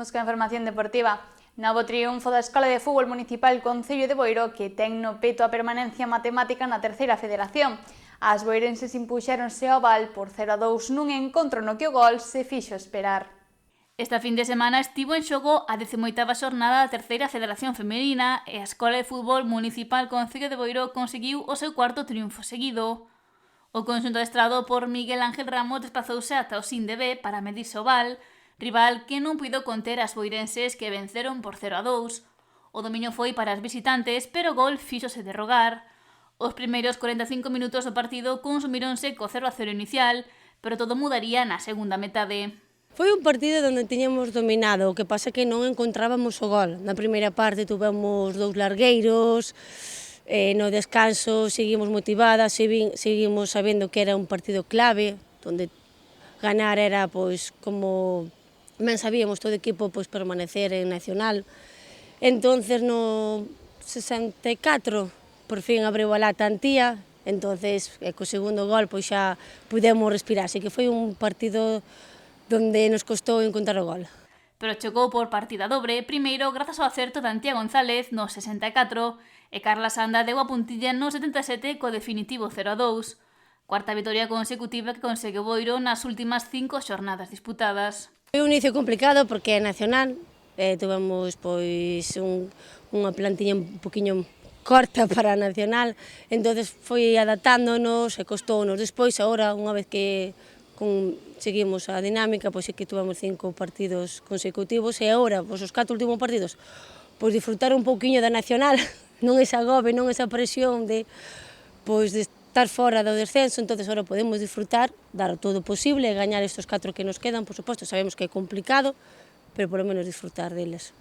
Imos coa información deportiva. Novo triunfo da Escola de Fútbol Municipal Concello de Boiro, que ten no peto a permanencia matemática na terceira federación. As boirenses impuxéronse ao Val por 0-2 nun encontro no que o gol se fixo esperar. Esta fin de semana estivo en xogo a 18ª xornada da terceira federación femenina e a Escola de Fútbol Municipal Concello de Boiro conseguiu o seu cuarto triunfo seguido. O conxunto adestrado por Miguel Ángel Ramos desplazouse ata o Sinde B para medirse ao Val, rival que non puido conter as boirenses que venceron por 0-2. O dominio foi para as visitantes, pero o gol fíxose de rogar. Os primeiros 45 minutos do partido consumíronse co 0-0 inicial, pero todo mudaría na segunda metade. Foi un partido onde tiñamos dominado, o que pasa que non encontrábamos o gol. Na primeira parte tuvemos 2 largueiros, no descanso seguimos motivadas, seguimos sabendo que era un partido clave, onde ganar era, pois, como ben sabíamos todo o equipo, pois, permanecer en Nacional. Entonces no 64 por fin abriu a lata Antía, entonces co segundo gol pois xa pudemos respirar, así que foi un partido onde nos costou encontrar o gol. Pero chegou por partida dobre, primeiro grazas ao acerto de Antía González no 64 e Carla Sanda deu a puntilla no 77 co definitivo 0-2. Cuarta vitoria consecutiva que consegue Boiro nas últimas 5 xornadas disputadas. Foi un inicio complicado porque é nacional, tivemos pois unha plantiña un poquinho corta para a nacional, entonces foi adaptándonos e costounos. Despois, agora, unha vez que seguimos a dinámica, pois é que tivemos 5 partidos consecutivos e agora, pois os 4 últimos partidos, pois disfrutar un pouquiño da nacional, non esa agobe, non esa presión de estar fora do descenso, entonces agora podemos disfrutar, dar todo o posible e gañar estes 4 que nos quedan, por suposto, sabemos que é complicado, pero por lo menos disfrutar deles.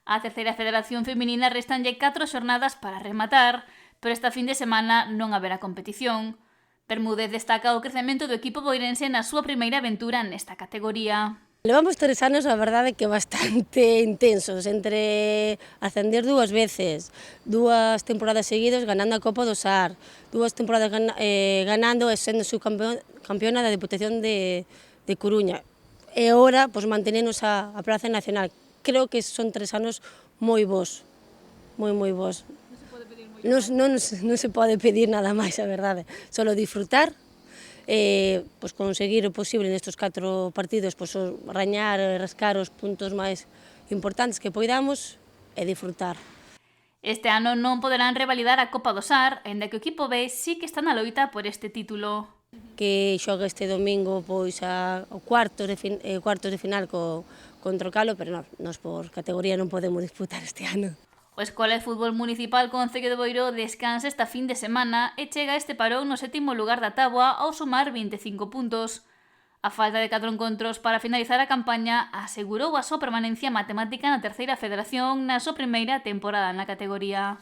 A terceira federación feminina restanlle 4 xornadas para rematar, pero esta fin de semana non haberá competición. Bermúdez destaca o crecemento do equipo boirense na súa primeira aventura nesta categoría. Levamos 3 anos, a verdade, que bastante intensos, entre ascender 2 veces, 2 temporadas seguidas ganando a Copa do Sar, 2 temporadas ganando e sendo subcampeona da Diputación de Coruña. E agora, pois, mantenernos a Praza Nacional. Creo que son 3 anos moi bons, moi bons. Non se pode pedir nada máis, a verdade. Solo disfrutar, pois conseguir o posible nestes 4 partidos, pois rañar e rascar os puntos máis importantes que poidamos e disfrutar. Este ano non poderán revalidar a Copa do Sar, aínda que o equipo B sí que está na loita por este título. Que xoga este domingo pois o cuartos de final contra o Calo, pero nós por categoría non podemos disputar este ano. O Escola de Fútbol Municipal Concello de Boiro descansa esta fin de semana e chega este parón no 7º lugar da táboa ao sumar 25 puntos. A falta de 4 encontros para finalizar a campaña asegurou a súa permanencia matemática na terceira federación na súa primeira temporada na categoría.